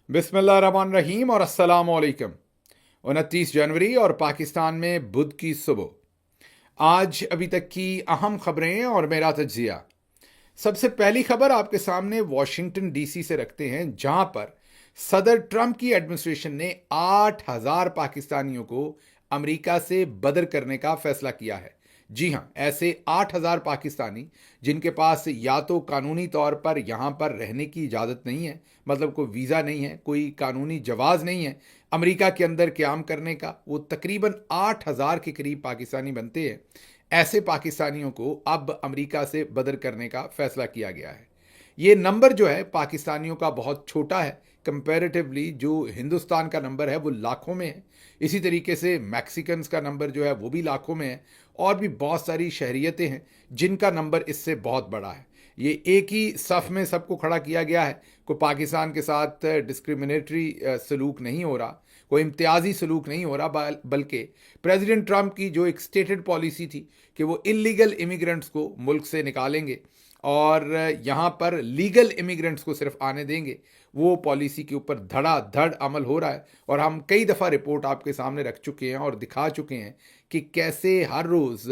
बिस्मिल्लाहिर्रहमानिर्रहीम और अस्सलाम वालेकुम। 29 जनवरी और पाकिस्तान में बुध की सुबह। आज अभी तक की अहम खबरें और मेरा तज्जिया। सबसे पहली खबर आपके सामने वाशिंगटन डीसी से रखते हैं, जहां पर सदर ट्रंप की एडमिनिस्ट्रेशन ने 8,000 पाकिस्तानियों को अमेरिका से बदर करने का फैसला किया है। जी हां, ऐसे 8,000 पाकिस्तानी जिनके पास या तो कानूनी तौर पर यहां पर रहने की इजाज़त नहीं है, मतलब कोई वीज़ा नहीं है, कोई कानूनी जवाज़ नहीं है अमेरिका के अंदर क़याम करने का, वो तकरीबन 8,000 के करीब पाकिस्तानी बनते हैं। ऐसे पाकिस्तानियों को अब अमेरिका से बदर करने का फैसला किया गया है। ये नंबर जो है पाकिस्तानियों का बहुत छोटा है कंपैरेटिवली। जो हिंदुस्तान का नंबर है वो लाखों में है, इसी तरीके से मैक्सिकन्स का नंबर जो है वो भी लाखों में है, और भी बहुत सारी शहरियतें हैं जिनका नंबर इससे बहुत बड़ा है। ये एक ही सफ़ में सबको खड़ा किया गया है। कोई पाकिस्तान के साथ डिस्क्रिमिनेटरी सलूक नहीं हो रहा, कोई इम्तियाजी सलूक नहीं हो रहा, बल्कि प्रेसिडेंट ट्रंप की जो एक स्टेटेड पॉलिसी थी कि वो इलीगल इमिग्रेंट्स को मुल्क से निकालेंगे और यहाँ पर लीगल इमिग्रेंट्स को सिर्फ आने देंगे, वो पॉलिसी के ऊपर धड़ाधड़ अमल हो रहा है। और हम कई दफ़ा रिपोर्ट आपके सामने रख चुके हैं और दिखा चुके हैं कि कैसे हर रोज़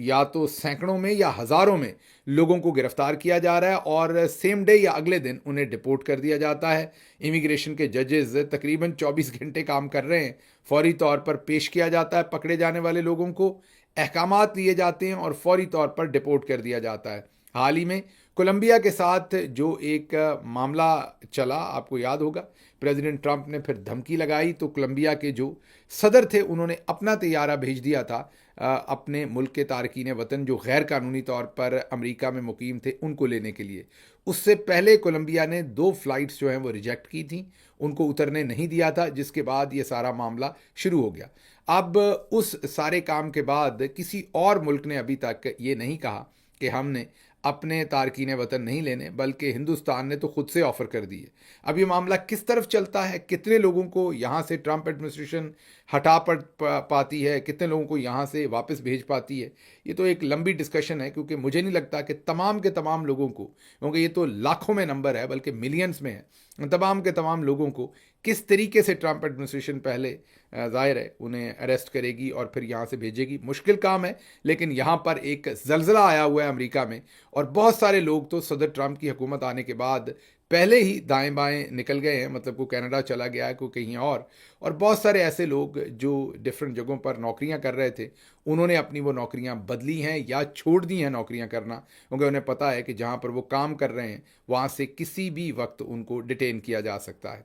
या तो सैकड़ों में या हज़ारों में लोगों को गिरफ्तार किया जा रहा है और सेम डे या अगले दिन उन्हें डिपोर्ट कर दिया जाता है। इमिग्रेशन के जजेस तकरीबन 24 घंटे काम कर रहे हैं, फौरी तौर पर पेश किया जाता है पकड़े जाने वाले लोगों को, अहकामात लिए जाते हैं और फौरी तौर पर डिपोर्ट कर दिया जाता है। हाल ही में कोलंबिया के साथ जो एक मामला चला, आपको याद होगा, प्रेसिडेंट ट्रंप ने फिर धमकी लगाई तो कोलंबिया के जो सदर थे उन्होंने अपना तैयारा भेज दिया था अपने मुल्क के तारकीन वतन जो गैर कानूनी तौर पर अमेरिका में मुकीम थे उनको लेने के लिए। उससे पहले कोलंबिया ने 2 फ्लाइट्स जो हैं वो रिजेक्ट की थी, उनको उतरने नहीं दिया था, जिसके बाद ये सारा मामला शुरू हो गया। अब उस सारे काम के बाद किसी और मुल्क ने अभी तक ये नहीं कहा कि हमने अपने तारकीन वतन नहीं लेने, बल्कि हिंदुस्तान ने तो खुद से ऑफ़र कर दी है। अब ये मामला किस तरफ चलता है, कितने लोगों को यहाँ से ट्रंप एडमिनिस्ट्रेशन हटा पाती है, कितने लोगों को यहाँ से वापस भेज पाती है, ये तो एक लंबी डिस्कशन है। क्योंकि मुझे नहीं लगता कि तमाम के तमाम लोगों को, क्योंकि ये तो लाखों में नंबर है बल्कि मिलियंस में है, तमाम के तमाम लोगों को किस तरीके से ट्रंप एडमिनिस्ट्रेशन पहले ज़ाहिर है उन्हें अरेस्ट करेगी और फिर यहाँ से भेजेगी, मुश्किल काम है। लेकिन यहाँ पर एक ज़लज़ला आया हुआ है अमेरिका में, और बहुत सारे लोग तो सदर ट्रंप की हुकूमत आने के बाद पहले ही दाएं बाएं निकल गए हैं, मतलब को कनाडा चला गया है, को कहीं और बहुत सारे ऐसे लोग जो डिफरेंट जगहों पर नौकरियां कर रहे थे उन्होंने अपनी वो नौकरियां बदली हैं या छोड़ दी हैं नौकरियां करना, क्योंकि उन्हें पता है कि जहां पर वो काम कर रहे हैं वहां से किसी भी वक्त उनको डिटेन किया जा सकता है।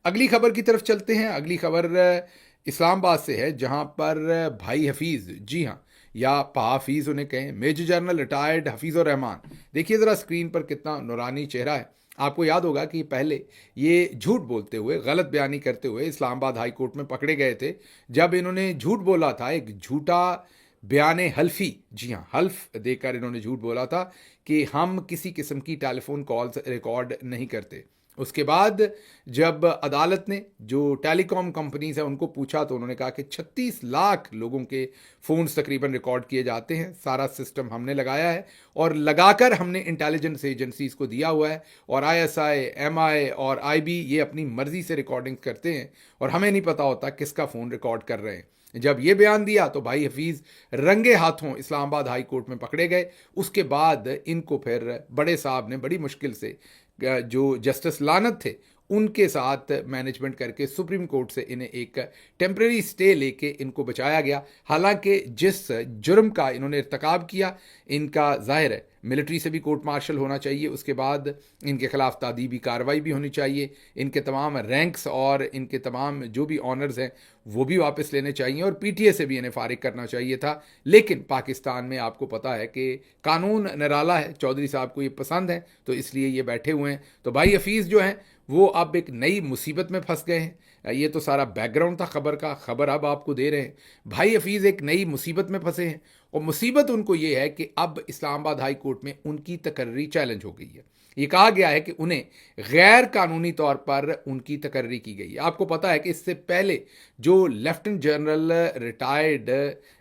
अगली खबर की तरफ चलते हैं। अगली खबर इस्लामाबाद से है, जहां पर भाई हफीज़, जी हाँ, या हाफिज़ उन्हें कहें, मेजर जनरल रिटायर्ड हफीज़ुर रहमान, देखिए ज़रा स्क्रीन पर कितना नूरानी चेहरा है। आपको याद होगा कि पहले ये झूठ बोलते हुए, गलत बयानी करते हुए इस्लामाबाद हाई कोर्ट में पकड़े गए थे, जब इन्होंने झूठ बोला था, एक झूठा बयान हल्फी, जी हाँ, हल्फ देकर इन्होंने झूठ बोला था कि हम किसी किस्म की टेलीफोन कॉल्स रिकॉर्ड नहीं करते। उसके बाद जब अदालत ने जो टेलीकॉम कंपनीज हैं उनको पूछा तो उन्होंने कहा कि 36 लाख लोगों के फ़ोन्स तकरीबन रिकॉर्ड किए जाते हैं, सारा सिस्टम हमने लगाया है और लगाकर हमने इंटेलिजेंस एजेंसीज को दिया हुआ है, और आईएसआई, एमआई और आईबी ये अपनी मर्जी से रिकॉर्डिंग करते हैं और हमें नहीं पता होता किसका फ़ोन रिकॉर्ड कर रहे हैं। जब ये बयान दिया तो भाई हफीज़ रंगे हाथों इस्लामाबाद हाई कोर्ट में पकड़े गए। उसके बाद इनको फिर बड़े साहब ने बड़ी मुश्किल से, जो जस्टिस लानत थे, उनके साथ मैनेजमेंट करके सुप्रीम कोर्ट से इन्हें एक टेम्प्रेरी स्टे लेके इनको बचाया गया। हालांकि जिस जुर्म का इन्होंने इर्तकाब किया, इनका ज़ाहिर है मिलिट्री से भी कोर्ट मार्शल होना चाहिए, उसके बाद इनके खिलाफ तादीबी कार्रवाई भी होनी चाहिए, इनके तमाम रैंक्स और इनके तमाम जो भी ऑनर्स हैं वो भी वापस लेने चाहिए, और पीटीए से भी इन्हें फारिग करना चाहिए था। लेकिन पाकिस्तान में आपको पता है कि कानून निराला है, चौधरी साहब को ये पसंद है, तो इसलिए ये बैठे हुए हैं। तो भाई हफीज़ जो हैं वो अब एक नई मुसीबत में फंस गए हैं। ये तो सारा बैकग्राउंड था खबर का, खबर अब आपको दे रहे हैं। भाई हफीज़ एक नई मुसीबत में फंसे हैं, और मुसीबत उनको ये है कि अब इस्लामाबाद हाई कोर्ट में उनकी तकर्री चैलेंज हो गई है। ये कहा गया है कि उन्हें गैर कानूनी तौर पर उनकी तकर्री की गई है। आपको पता है कि इससे पहले जो लेफ्टिनेंट जनरल रिटायर्ड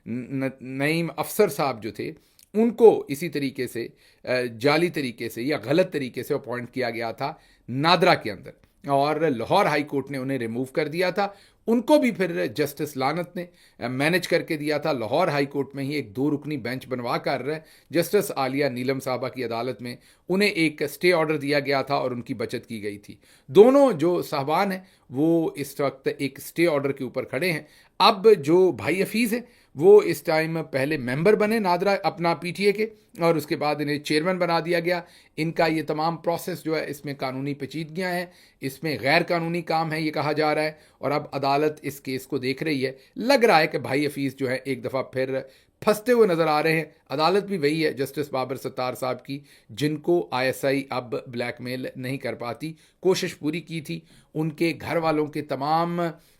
नईम अफसर साहब जो थे, उनको इसी तरीके से जाली तरीके से या गलत तरीके से अपॉइंट किया गया था नादरा के अंदर। और लाहौर हाई कोर्ट ने उन्हें रिमूव कर दिया था। उनको भी फिर जस्टिस लानत ने मैनेज करके दिया था। लाहौर हाई कोर्ट में ही एक 2 रुकनी बेंच बनवा कर जस्टिस आलिया नीलम साहबा की अदालत में उन्हें एक स्टे ऑर्डर दिया गया था और उनकी बचत की गई थी। दोनों जो साहबान हैं वो इस वक्त एक स्टे ऑर्डर के ऊपर खड़े हैं। अब जो भाई हफीज़ है वो इस टाइम पहले मेंबर बने नादरा अपना पीटीए के, और उसके बाद इन्हें चेयरमैन बना दिया गया। इनका ये तमाम प्रोसेस जो है इसमें कानूनी पेचीदगियां हैं, इसमें गैर कानूनी काम है ये कहा जा रहा है, और अब अदालत इस केस को देख रही है। लग रहा है कि भाई हफीज़ जो है एक दफ़ा फिर फंसते हुए नजर आ रहे हैं। अदालत भी वही है जस्टिस बाबर सत्तार साहब की, जिनको आईएसआई अब ब्लैकमेल नहीं कर पाती। कोशिश पूरी की थी, उनके घर वालों के तमाम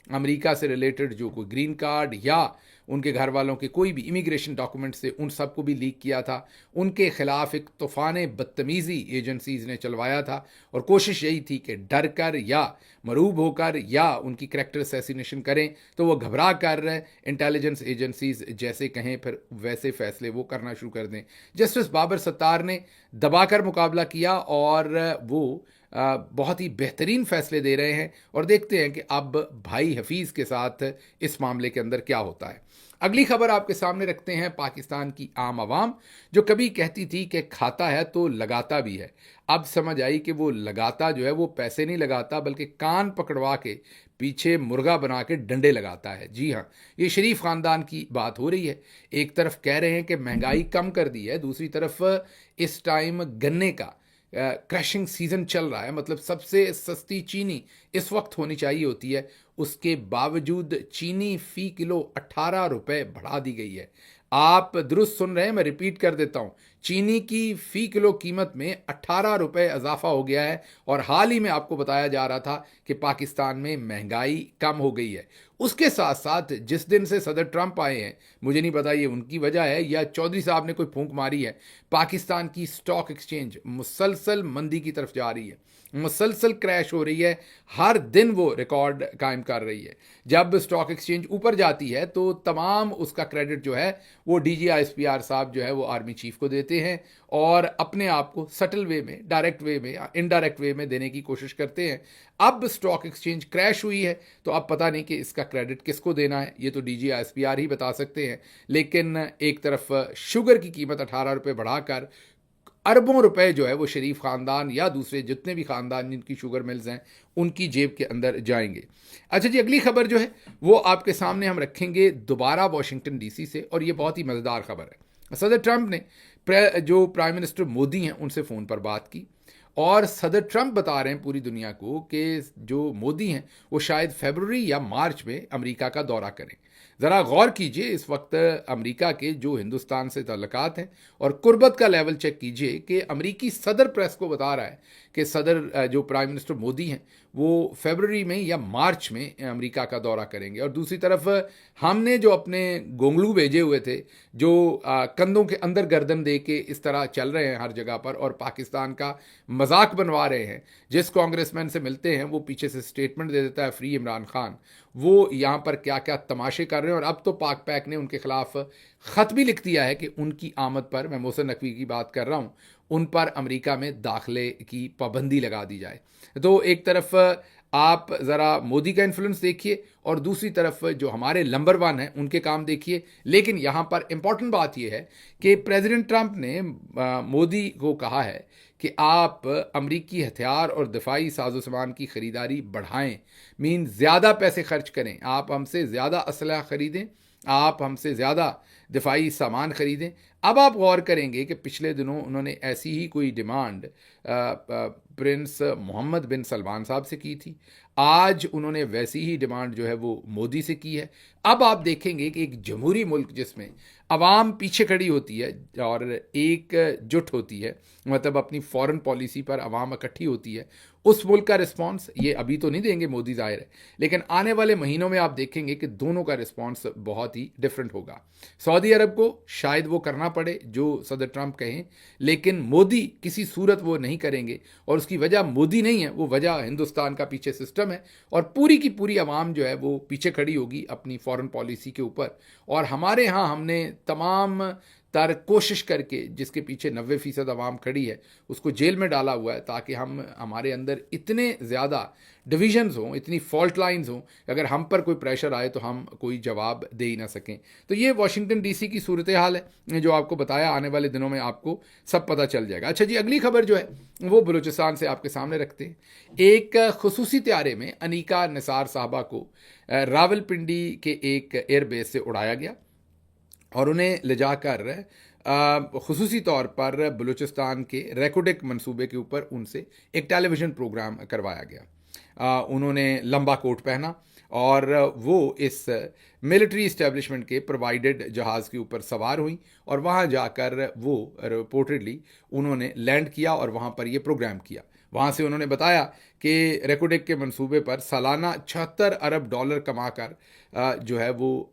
अमेरिका से रिलेटेड जो कोई ग्रीन कार्ड या उनके घर वालों के कोई भी इमिग्रेशन डॉक्यूमेंट्स थे उन सबको भी लीक किया था। उनके खिलाफ एक तूफ़ान बदतमीज़ी एजेंसीज़ ने चलवाया था, और कोशिश यही थी कि डर कर या मरूब होकर या उनकी करैक्टर असैसिनेशन करें, तो वो घबरा कर इंटेलिजेंस एजेंसीज़ जैसे कहें फिर वैसे फ़ैसले वो करना शुरू कर दें। जस्टिस बाबर सत्तार ने दबाकर मुकाबला किया और वो बहुत ही बेहतरीन फ़ैसले दे रहे हैं, और देखते हैं कि अब भाई हफीज़ के साथ इस मामले के अंदर क्या होता है। अगली खबर आपके सामने रखते हैं पाकिस्तान की आम आवाम, जो कभी कहती थी कि खाता है तो लगाता भी है। अब समझ आई कि वो लगाता जो है वो पैसे नहीं लगाता, बल्कि कान पकड़वा के पीछे मुर्गा बना के डंडे लगाता है। जी हाँ, ये शरीफ ख़ानदान की बात हो रही है। एक तरफ कह रहे हैं कि महंगाई कम कर दी है, दूसरी तरफ इस टाइम गन्ने का क्रशिंग सीजन चल रहा है, मतलब सबसे सस्ती चीनी इस वक्त होनी चाहिए होती है, उसके बावजूद चीनी फ़ी किलो 18 रुपये बढ़ा दी गई है। आप दुरुस्त सुन रहे हैं, मैं रिपीट कर देता हूँ, चीनी की फ़ी किलो कीमत में 18 रुपये इजाफा हो गया है। और हाल ही में आपको बताया जा रहा था कि पाकिस्तान में महंगाई कम हो गई है। उसके साथ साथ जिस दिन से सदर ट्रंप आए हैं, मुझे नहीं पता ये उनकी वजह है या चौधरी साहब ने कोई फूंक मारी है, पाकिस्तान की स्टॉक एक्सचेंज मुसलसल मंदी की तरफ जा रही है, मुसलसल क्रैश हो रही है। हर दिन वो रिकॉर्ड कायम कर रही है। जब स्टॉक एक्सचेंज ऊपर जाती है तो तमाम उसका क्रेडिट जो है वो डीजीआईएसपीआर साहब जो है वो आर्मी चीफ को देते हैं, और अपने आप को सटल वे में, डायरेक्ट वे में, इनडायरेक्ट वे में देने की कोशिश करते हैं। अब स्टॉक एक्सचेंज क्रैश हुई है तो अब पता नहीं कि इसका क्रेडिट किसको देना है, ये तो डीजीआईएसपीआर ही बता सकते हैं। लेकिन एक तरफ शुगर की कीमत 18 रुपये बढ़ाकर अरबों रुपए जो है वो शरीफ ख़ानदान या दूसरे जितने भी ख़ानदान जिनकी शुगर मिल्स हैं उनकी जेब के अंदर जाएंगे। अच्छा जी, अगली खबर जो है वो आपके सामने हम रखेंगे दोबारा वाशिंगटन डीसी से, और ये बहुत ही मज़ेदार खबर है। सदर ट्रंप ने जो प्राइम मिनिस्टर मोदी हैं उनसे फ़ोन पर बात की, और सदर ट्रंप बता रहे हैं पूरी दुनिया को कि जो मोदी हैं वो शायद फरवरी या मार्च में अमेरिका का दौरा करें। ज़रा गौर कीजिए, इस वक्त अमेरिका के जो हिंदुस्तान से ताल्लुकात हैं और कुर्बत का लेवल चेक कीजिए कि अमेरिकी सदर प्रेस को बता रहा है कि सदर जो प्राइम मिनिस्टर मोदी हैं वो फरवरी में या मार्च में अमेरिका का दौरा करेंगे। और दूसरी तरफ हमने जो अपने गोंगलू भेजे हुए थे, जो कंधों के अंदर गर्दन दे के इस तरह चल रहे हैं हर जगह पर और पाकिस्तान का मजाक बनवा रहे हैं, जिस कांग्रेसमैन से मिलते हैं वो पीछे से स्टेटमेंट दे देता है फ्री इमरान खान, वो यहाँ पर क्या क्या तमाशे कर रहे हैं। और अब तो पाक पैक ने उनके खिलाफ ख़त भी लिख दिया है कि उनकी आमद पर, मैं मोहसिन नकवी की बात कर रहा हूँ, उन पर अमेरिका में दाखिले की पाबंदी लगा दी जाए। तो एक तरफ आप ज़रा मोदी का इन्फ्लुएंस देखिए और दूसरी तरफ जो हमारे नंबर वन हैं उनके काम देखिए। लेकिन यहाँ पर इम्पॉर्टेंट बात यह है कि प्रेसिडेंट ट्रंप ने मोदी को कहा है कि आप अमरीकी हथियार और दिफाई साजो सामान की ख़रीदारी बढ़ाएं, मीन ज़्यादा पैसे खर्च करें, आप हमसे ज़्यादा असलहा ख़रीदें, आप हमसे ज़्यादा दिफाई सामान ख़रीदें। अब आप गौर करेंगे कि पिछले दिनों उन्होंने ऐसी ही कोई डिमांड प्रिंस मोहम्मद बिन सलमान साहब से की थी, आज उन्होंने वैसी ही डिमांड जो है वो मोदी से की है। अब आप देखेंगे कि एक जमहूरी मुल्क जिसमें अवाम पीछे खड़ी होती है और एकजुट होती है, मतलब अपनी फॉरेन पॉलिसी पर अवाम इकट्ठी होती है, उस मुल्क का रिस्पांस ये अभी तो नहीं देंगे मोदी ज़ाहिर है, लेकिन आने वाले महीनों में आप देखेंगे कि दोनों का रिस्पांस बहुत ही डिफरेंट होगा। सऊदी अरब को शायद वो करना पड़े जो सदर ट्रंप कहें, लेकिन मोदी किसी सूरत वो नहीं करेंगे, और उसकी वजह मोदी नहीं है, वो वजह हिंदुस्तान का पीछे सिस्टम है, और पूरी की पूरी अवाम जो है वो पीछे खड़ी होगी अपनी फॉरेन पॉलिसी के ऊपर। और हमारे यहाँ हमने तमाम तर कोशिश करके जिसके पीछे 90% आवाम खड़ी है उसको जेल में डाला हुआ है, ताकि हमारे अंदर इतने ज़्यादा डिविजन्स हों, इतनी फॉल्ट लाइंस हों, अगर हम पर कोई प्रेशर आए तो हम कोई जवाब दे ही ना सकें। तो ये वाशिंगटन डीसी की सूरत हाल है जो आपको बताया, आने वाले दिनों में आपको सब पता चल जाएगा। अच्छा जी, अगली खबर जो है वो बलूचिस्तान से आपके सामने रखते हैं। एक खुसूसी त्यारे में अनीका निसार साहबा को रावलपिंडी के एक एयरबेस से उड़ाया गया और उन्हें ले जाकर खुसूसी तौर पर बलूचिस्तान के रेकोडेक मंसूबे के ऊपर उनसे एक टेलीविज़न प्रोग्राम करवाया गया। उन्होंने लंबा कोट पहना और वो इस मिलिट्री इस्टेब्लिशमेंट के प्रोवाइडेड जहाज़ के ऊपर सवार हुई और वहाँ जाकर वो रिपोर्टेडली उन्होंने लैंड किया और वहाँ पर ये प्रोग्राम किया। वहाँ से उन्होंने बताया कि रेकोडेक के मंसूबे पर सालाना 76 अरब डॉलर कमाकर जो है वो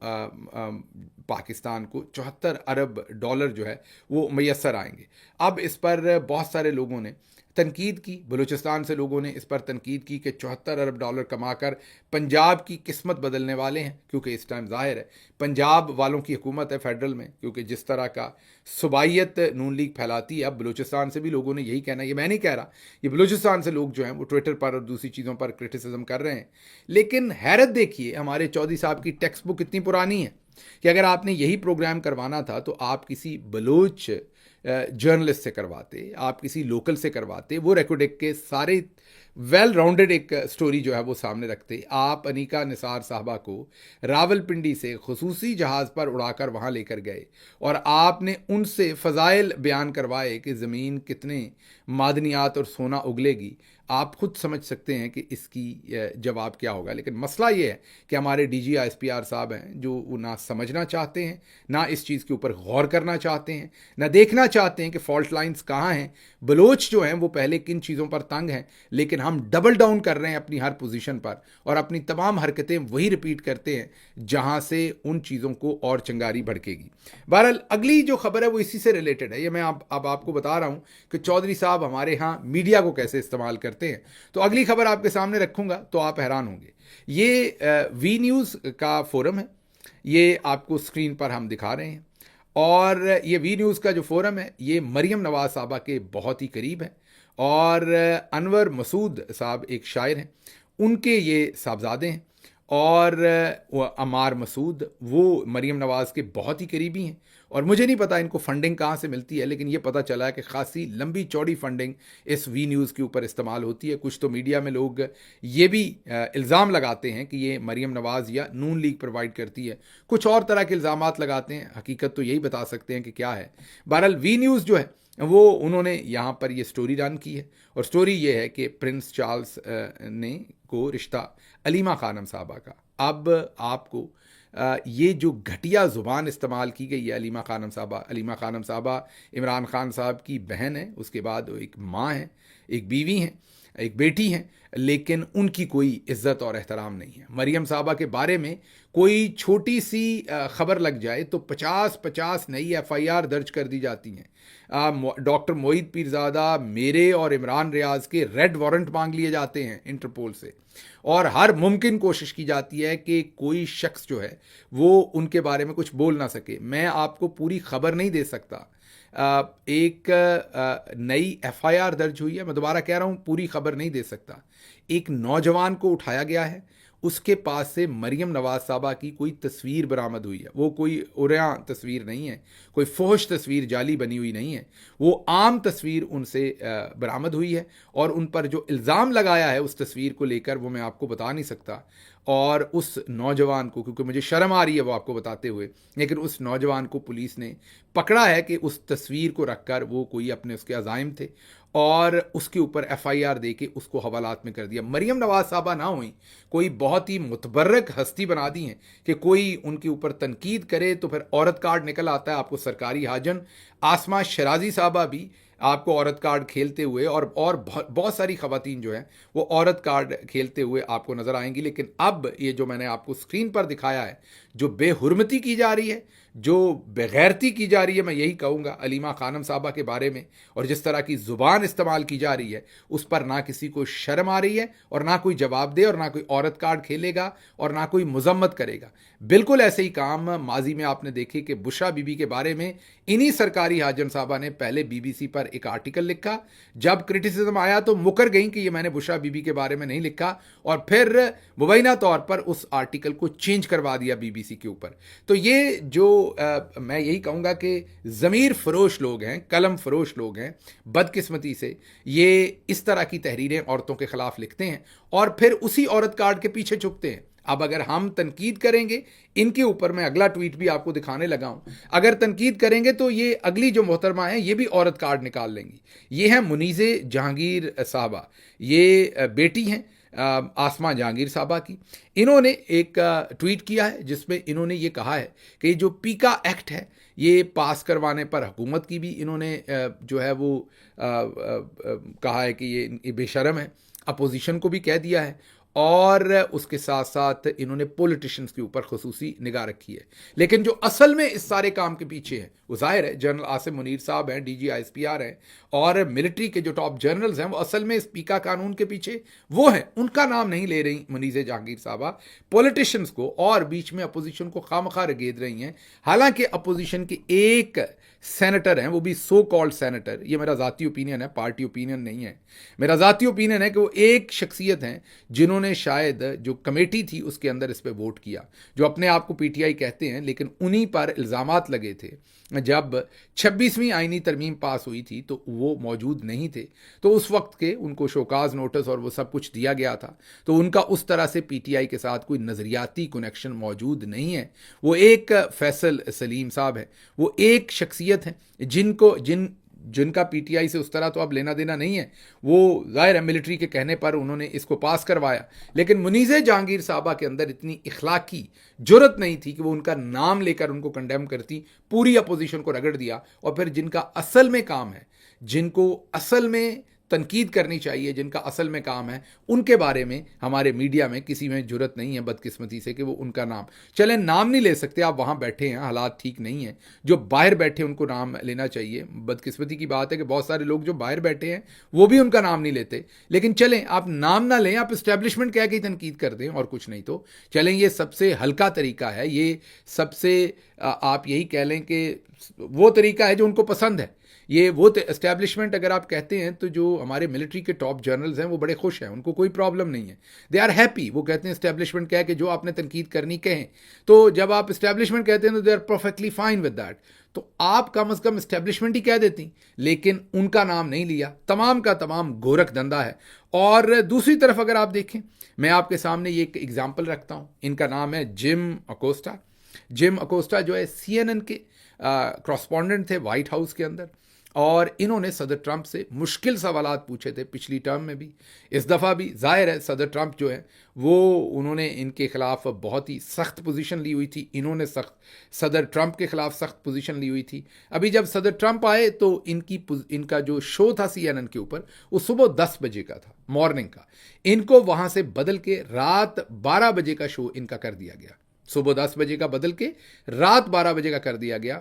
पाकिस्तान को 74 अरब डॉलर जो है वो मैसर आएंगे। अब इस पर बहुत सारे लोगों ने तनकीद की, बलूचिस्तान से लोगों ने इस पर तनकीद की कि 74 अरब डॉलर कमाकर पंजाब की किस्मत बदलने वाले हैं, क्योंकि इस टाइम जाहिर है पंजाब वालों की हुकूमत है फेडरल में, क्योंकि जिस तरह का सुबाइयत नून लीग फैलाती है। अब बलूचिस्तान से भी लोगों ने यही कहना, ये मैं नहीं कह रहा, ये बलूचिस्तान से लोग जो हैं वो ट्विटर पर और दूसरी चीज़ों पर क्रिटिसिज्म कर रहे हैं। लेकिन हैरत देखिए, हमारे चौधरी साहब की टेक्स्ट बुक इतनी पुरानी है कि अगर आपने यही प्रोग्राम करवाना था तो आप किसी बलोच जर्नलिस्ट से करवाते, आप किसी लोकल से करवाते, वो रेकोडेक के सारे वेल राउंडेड एक स्टोरी जो है वो सामने रखते। आप अनीका निसार साहबा को रावलपिंडी से खुसूसी जहाज़ पर उड़ाकर वहाँ लेकर गए और आपने उनसे फ़ज़ाइल बयान करवाए कि ज़मीन कितने मादनियात और सोना उगलेगी। आप खुद समझ सकते हैं कि इसकी जवाब क्या होगा। लेकिन मसला ये है कि हमारे DG ISPR साहब हैं जो वो ना समझना चाहते हैं, ना इस चीज़ के ऊपर गौर करना चाहते हैं, ना देखना चाहते हैं कि फॉल्ट लाइंस कहाँ हैं। बलोच जो हैं वो पहले किन चीज़ों पर तंग हैं, लेकिन हम डबल डाउन कर रहे हैं अपनी हर पोजीशन पर और अपनी तमाम हरकतें वही रिपीट करते हैं जहाँ से उन चीज़ों को और चंगारी भड़केगी। बहरहाल अगली जो खबर है वो इसी से रिलेटेड है। ये मैं अब आपको बता रहा हूँ कि चौधरी साहब हमारे यहाँ मीडिया को कैसे इस्तेमाल करते हैं। तो अगली खबर आपके सामने रखूंगा तो आप हैरान होंगे। ये वी न्यूज़ का फोरम है, ये आपको स्क्रीन पर हम दिखा रहे हैं और ये वी न्यूज़ का जो फोरम है ये मरियम नवाज साहबा के बहुत ही करीब है और अनवर मसूद साहब एक शायर हैं, उनके ये साहबजादे हैं और अमार मसूद वो मरियम नवाज़ के बहुत ही करीबी हैं। और मुझे नहीं पता इनको फंडिंग कहाँ से मिलती है, लेकिन ये पता चला है कि खासी लंबी चौड़ी फंडिंग इस वी न्यूज़ के ऊपर इस्तेमाल होती है। कुछ तो मीडिया में लोग ये भी इल्ज़ाम लगाते हैं कि ये मरियम नवाज़ या नून लीग प्रोवाइड करती है, कुछ और तरह के इल्ज़ामात लगाते हैं। हकीकत तो यही बता सकते हैं कि क्या है। बहरहाल वी न्यूज़ जो है वो उन्होंने यहाँ पर ये स्टोरी रन की है और स्टोरी ये है कि प्रिंस चार्ल्स ने को रिश्ता अलीमा खानम साहबा का। अब आपको ये जो घटिया ज़ुबान इस्तेमाल की गई है अलीमा खानम साहबा इमरान खान साहब की बहन है, उसके बाद एक माँ है, एक बीवी हैं, एक बेटी हैं, लेकिन उनकी कोई इज्जत और एहतराम नहीं है। मरियम साहबा के बारे में कोई छोटी सी खबर लग जाए तो 50 नई FIR दर्ज कर दी जाती हैं। डॉक्टर मोईद पीरज़ादा, मेरे और इमरान रियाज के रेड वारंट मांग लिए जाते हैं इंटरपोल से और हर मुमकिन कोशिश की जाती है कि कोई शख्स जो है वो उनके बारे में कुछ बोल ना सके। मैं आपको पूरी खबर नहीं दे सकता। एक नई FIR दर्ज हुई है, मैं दोबारा कह रहा हूँ पूरी खबर नहीं दे सकता। एक नौजवान को उठाया गया है, उसके पास से मरियम नवाज साहबा की कोई तस्वीर बरामद हुई है। वो कोई उरिया तस्वीर नहीं है, कोई फोहश तस्वीर जाली बनी हुई नहीं है, वो आम तस्वीर उनसे बरामद हुई है और उन पर जो इल्ज़ाम लगाया है उस तस्वीर को लेकर वो मैं आपको बता नहीं सकता। और उस नौजवान को, क्योंकि मुझे शर्म आ रही है वो आपको बताते हुए, लेकिन उस नौजवान को पुलिस ने पकड़ा है कि उस तस्वीर को रखकर वो कोई अपने उसके अज़ाइम थे और उसके ऊपर FIR दे के उसको हवालात में कर दिया। मरियम नवाज साहबा ना हुई, कोई बहुत ही मुतबर्रक हस्ती बना दी हैं कि कोई उनके ऊपर तनकीद करे तो फिर औरत कार्ड निकल आता है आपको सरकारी हाजन। आसमा शराजी साहबा भी आपको औरत कार्ड खेलते हुए और बहुत सारी खवातीन जो हैं वो औरत कार्ड खेलते हुए आपको नज़र आएंगी। लेकिन अब ये जो मैंने आपको स्क्रीन पर दिखाया है, जो बेहुरमती की जा रही है, जो बेगैरती की जा रही है, मैं यही कहूँगा अलीमा खानम साहबा के बारे में, और जिस तरह की ज़ुबान इस्तेमाल की जा रही है, उस पर ना किसी को शर्म आ रही है और ना कोई जवाब दे और ना कोई औरत कार्ड खेलेगा और ना कोई मजम्मत करेगा। बिल्कुल ऐसे ही काम माजी में आपने देखे कि बुशरा बीबी के बारे में इन्हीं सरकारी हाजम साहबा ने पहले BBC पर एक आर्टिकल लिखा, जब क्रिटिसिज्म आया तो मुकर गई कि ये मैंने बुशरा बीबी के बारे में नहीं लिखा, और फिर मुबैना तौर पर उस आर्टिकल को चेंज करवा दिया BBC के ऊपर। तो ये जो मैं यही कहूँगा कि ज़मीर फरोश लोग हैं, कलम फरोश लोग हैं, बदकिस्मती से ये इस तरह की तहरीरें औरतों के ख़िलाफ़ लिखते हैं और फिर उसी औरत कार्ड के पीछे छुपते हैं। अब अगर हम तनकीद करेंगे इनके ऊपर, मैं अगला ट्वीट भी आपको दिखाने लगा हूं, अगर तनकीद करेंगे तो ये अगली जो मोहतरमा है ये भी औरत कार्ड निकाल लेंगी। ये हैं मुनीज़े जहांगीर साहबा, ये बेटी हैं आसमा जहांगीर साहबा की। इन्होंने एक ट्वीट किया है जिसमें इन्होंने ये कहा है कि जो पीका एक्ट है ये पास करवाने पर हुकूमत की भी इन्होंने जो है वो कहा है कि ये बेशरम है, अपोजिशन को भी कह दिया है, और उसके साथ साथ इन्होंने पॉलिटिशियंस के ऊपर खुसूसी निगाह रखी है। लेकिन जो असल में इस सारे काम के पीछे है वो जाहिर है जनरल आसिम मुनीर साहब हैं, DG ISPR हैं, और मिलिट्री के जो टॉप जनरल्स हैं वो असल में इस पीका कानून के पीछे वो हैं। उनका नाम नहीं ले रही मुनीज़े जहांगीर साहबा, पॉलिटिशियंस को और बीच में अपोजिशन को खामखा रगेद रही हैं। हालांकि अपोजिशन के एक सेनेटर हैं, वो भी सो कॉल्ड सेनेटर, ये मेरा ज़ाती ओपिनियन है, पार्टी ओपिनियन नहीं है, मेरा ज़ाती ओपिनियन है कि वो एक शख्सियत हैं जिन्होंने शायद जो कमेटी थी उसके अंदर इस पर वोट किया, जो अपने आप को PTI कहते हैं, लेकिन उन्हीं पर इल्ज़ामात लगे थे। जब 26वीं आईनी तरमीम पास हुई थी तो वो मौजूद नहीं थे, तो उस वक्त के उनको शोकाज नोटिस और वो सब कुछ दिया गया था, तो उनका उस तरह से PTI के साथ कोई नज़रियाती कनेक्शन मौजूद नहीं है। वो एक फैसल सलीम साहब है, वो एक शख्सियत है जिनका PTI से उस तरह तो अब लेना देना नहीं है। वो ज़ाहिर है मिलिट्री के कहने पर उन्होंने इसको पास करवाया, लेकिन मुनीज़े जहांगीर साहबा के अंदर इतनी इखलाकी जुर्रत नहीं थी कि वो उनका नाम लेकर उनको कंडेम करती, पूरी अपोजिशन को रगड़ दिया। और फिर जिनका असल में काम है, जिनको असल में तनकीद करनी चाहिए, जिनका असल में काम है, उनके बारे में हमारे मीडिया में किसी में जुर्रत नहीं है बदकिस्मती से कि वो उनका नाम, चलें नाम नहीं ले सकते, आप वहाँ बैठे हैं, हालात ठीक नहीं है, जो बाहर बैठे उनको नाम लेना चाहिए। बदकिस्मती की बात है कि बहुत सारे लोग जो बाहर बैठे हैं वो भी उनका नाम नहीं लेते, लेकिन चलें आप नाम ना लें, आप इस्टेब्लिशमेंट कह के तनकीद कर दें और कुछ नहीं तो चलें। ये सबसे हल्का तरीका है, ये सबसे आप यही कह लें कि वो तरीका है जो उनको पसंद है। ये वो एस्टैब्लिशमेंट अगर आप कहते हैं तो जो हमारे मिलिट्री के टॉप जनरल्स हैं वो बड़े खुश हैं, उनको कोई प्रॉब्लम नहीं है, दे आर हैप्पी। वो कहते हैं एस्टैब्लिशमेंट कह के जो आपने तनकीद करनी कहें, तो जब आप एस्टैब्लिशमेंट कहते हैं तो they are perfectly fine with that. तो आप कम अज़ कम एस्टैब्लिशमेंट ही कह देती, लेकिन उनका नाम नहीं लिया, तमाम का तमाम गोरख धंधा है। और दूसरी तरफ अगर आप देखें, मैं आपके सामने ये एक एग्जाम्पल रखता हूँ, इनका नाम है जिम अकोस्टा। जिम अकोस्टा जो है CNN के कॉरेस्पॉन्डेंट थे वाइट हाउस के अंदर, और इन्होंने सदर ट्रंप से मुश्किल सवालात पूछे थे, पिछली टर्म में भी, इस दफ़ा भी। जाहिर है सदर ट्रंप जो है वो उन्होंने इनके ख़िलाफ़ बहुत ही सख्त पोजीशन ली हुई थी, इन्होंने सदर ट्रंप के ख़िलाफ़ सख्त पोजीशन ली हुई थी। अभी जब सदर ट्रंप आए तो इनका जो शो था CNN के ऊपर वो सुबह 10 बजे का था, मॉर्निंग का, इनको वहाँ से बदल के रात 12 बजे का शो इनका कर दिया गया। सुबह 10 बजे का बदल के रात 12 बजे का कर दिया गया।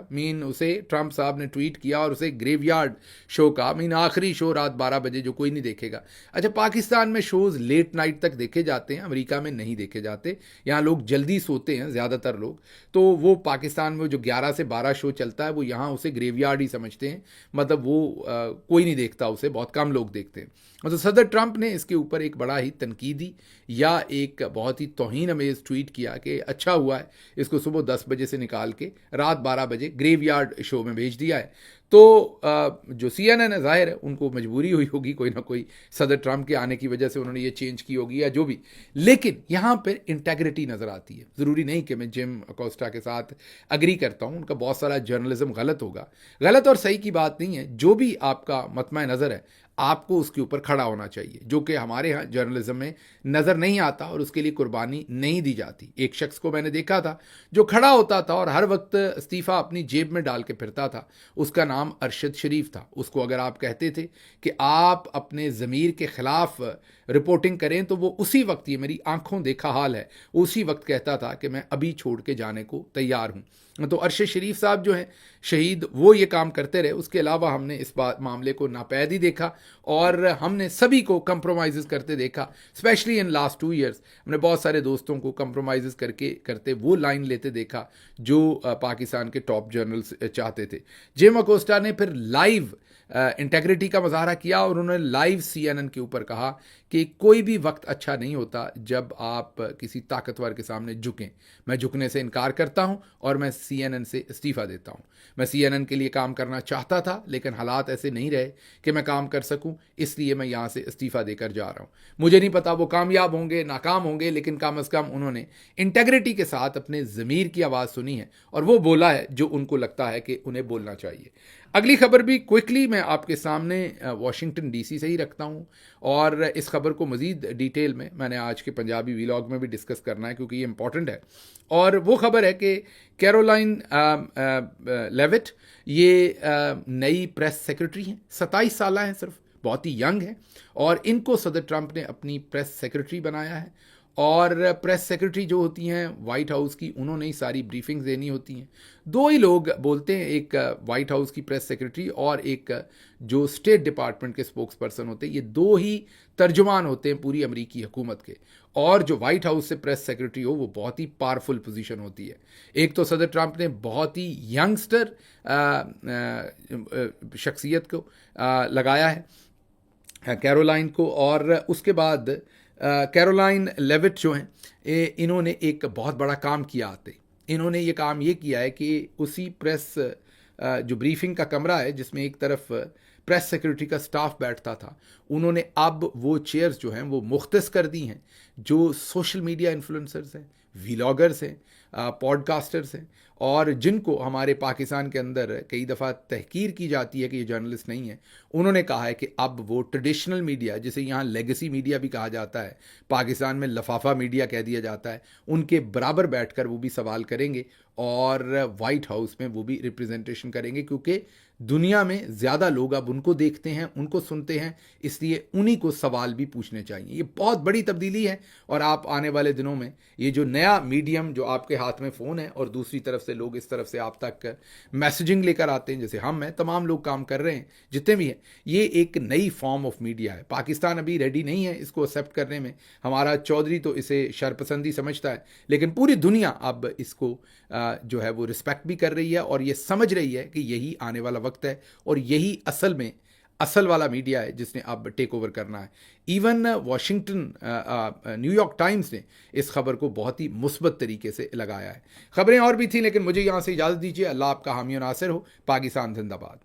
उसे ट्रंप साहब ने ट्वीट किया और उसे ग्रेवयार्ड शो का, आखिरी शो रात 12 बजे जो कोई नहीं देखेगा। अच्छा, पाकिस्तान में शोज़ लेट नाइट तक देखे जाते हैं, अमेरिका में नहीं देखे जाते, यहाँ लोग जल्दी सोते हैं ज़्यादातर लोग, तो वो पाकिस्तान में जो 11 से 12 शो चलता है वो यहाँ उसे ग्रेवयार्ड ही समझते हैं, मतलब वो कोई नहीं देखता उसे, बहुत कम लोग देखते हैं। मतलब सदर ट्रंप ने इसके ऊपर एक बड़ा ही तनकीदी या एक बहुत ही तौहीन अमेज़ ट्वीट किया कि अच्छा हुआ है इसको सुबह 10 बजे से निकाल के रात 12 बजे ग्रेवयार्ड शो में भेज दिया है। तो जो CNN है, जाहिर है उनको मजबूरी हुई होगी कोई ना कोई, सदर ट्रंप के आने की वजह से उन्होंने ये चेंज की होगी या जो भी, लेकिन यहाँ पर इंटेग्रिटी नज़र आती है। ज़रूरी नहीं कि मैं जिम अकोस्टा के साथ अग्री करता हूँ, उनका बहुत सारा जर्नलिज्म गलत होगा, गलत और सही की बात नहीं है, जो भी आपका मतमा नज़र है आपको उसके ऊपर खड़ा होना चाहिए, जो कि हमारे यहाँ जर्नलिज्म में नज़र नहीं आता और उसके लिए कुर्बानी नहीं दी जाती। एक शख्स को मैंने देखा था जो खड़ा होता था और हर वक्त इस्तीफ़ा अपनी जेब में डाल के फिरता था, उसका नाम अरशद शरीफ था। उसको अगर आप कहते थे कि आप अपने ज़मीर के ख़िलाफ़ रिपोर्टिंग करें तो वो उसी वक्त, ये मेरी आंखों देखा हाल है, उसी वक्त कहता था कि मैं अभी छोड़ के जाने को तैयार हूँ। तो अरशद शरीफ साहब जो हैं शहीद, वो ये काम करते रहे। उसके अलावा हमने इस बात मामले को नापैद ही देखा और हमने सभी को कंप्रोमाइज़ करते देखा। स्पेशली इन लास्ट 2 ईयर्स हमने बहुत सारे दोस्तों को कंप्रोमाइज़ करके करते वो लाइन लेते देखा जो पाकिस्तान के टॉप जर्नल्स चाहते थे। जिम अकोस्टा ने फिर लाइव इंटेग्रिटी का मुजाहरा किया और उन्होंने लाइव CNN के ऊपर कहा कि कोई भी वक्त अच्छा नहीं होता जब आप किसी ताकतवर के सामने झुकें। मैं झुकने से इनकार करता हूं और मैं CNN से इस्तीफ़ा देता हूं। मैं CNN के लिए काम करना चाहता था लेकिन हालात ऐसे नहीं रहे कि मैं काम कर सकूं, इसलिए मैं यहां से इस्तीफ़ा देकर जा रहा हूं। मुझे नहीं पता वो कामयाब होंगे नाकाम होंगे, लेकिन कम अज़ कम उन्होंने इंटेग्रिटी के साथ अपने ज़मीर की आवाज़ सुनी है और वो बोला है जो उनको लगता है कि उन्हें बोलना चाहिए। अगली खबर भी क्विकली मैं आपके सामने वाशिंगटन DC से ही रखता हूँ और इस खबर को मज़ीद डिटेल में मैंने आज के पंजाबी व्लॉग में भी डिस्कस करना है क्योंकि ये इंपॉर्टेंट है। और वो खबर है कि कैरोलाइन लेविट ये नई प्रेस सेक्रेटरी हैं, 27 साल हैं सिर्फ, बहुत ही यंग हैं और इनको सदर ट्रंप ने अपनी प्रेस सेक्रेटरी बनाया है। और प्रेस सेक्रेटरी जो होती हैं वाइट हाउस की, उन्होंने ही सारी ब्रीफिंग्स देनी होती हैं। 2 ही लोग बोलते हैं, एक वाइट हाउस की प्रेस सेक्रेटरी और एक जो स्टेट डिपार्टमेंट के स्पोक्स पर्सन होते हैं। ये 2 ही तर्जुमान होते हैं पूरी अमेरिकी हुकूमत के। और जो वाइट हाउस से प्रेस सेक्रेटरी हो वो बहुत ही पावरफुल पोजीशन होती है। एक तो सदर ट्रंप ने बहुत ही यंगस्टर शख्सियत को लगाया है कैरोलाइन को, और उसके बाद कैरोलाइन लेविट जो हैं इन्होंने एक बहुत बड़ा काम किया आते। इन्होंने ये काम ये किया है कि उसी प्रेस जो ब्रीफिंग का कमरा है जिसमें एक तरफ प्रेस सेक्रेटरी का स्टाफ बैठता था, उन्होंने अब वो चेयर्स जो हैं वो मुख्तस कर दी हैं जो सोशल मीडिया इन्फ्लुएंसर्स हैं, व्लॉगर्स हैं, पॉडकास्टर्स हैं और जिनको हमारे पाकिस्तान के अंदर कई दफ़ा तहकीर की जाती है कि ये जर्नलिस्ट नहीं है। उन्होंने कहा है कि अब वो ट्रेडिशनल मीडिया, जिसे यहाँ लेगेसी मीडिया भी कहा जाता है, पाकिस्तान में लफाफा मीडिया कह दिया जाता है, उनके बराबर बैठकर वो भी सवाल करेंगे और वाइट हाउस में वो भी रिप्रेजेंटेशन करेंगे क्योंकि दुनिया में ज़्यादा लोग अब उनको देखते हैं, उनको सुनते हैं, इसलिए उन्हीं को सवाल भी पूछने चाहिए। ये बहुत बड़ी तब्दीली है और आप आने वाले दिनों में ये जो नया मीडियम जो आपके हाथ में फ़ोन है और दूसरी तरफ से लोग इस तरफ से आप तक मैसेजिंग लेकर आते हैं, जैसे हम हैं, तमाम लोग काम कर रहे हैं जितने भी हैं, ये एक नई फॉर्म ऑफ मीडिया है। पाकिस्तान अभी रेडी नहीं है इसको एक्सेप्ट करने में। हमारा चौधरी तो इसे शरपसंदी समझता है, लेकिन पूरी दुनिया अब इसको जो है वो रिस्पेक्ट भी कर रही है और ये समझ रही है कि यही आने वाला वक्त है और यही असल में असल वाला मीडिया है जिसने अब टेक ओवर करना है। इवन न्यूयॉर्क टाइम्स ने इस खबर को बहुत ही मुस्बत तरीके से लगाया है। खबरें और भी थी लेकिन मुझे यहाँ से इजाज़त दीजिए। अल्लाह आपका हामी और नासिर हो। पाकिस्तान जिंदाबाद।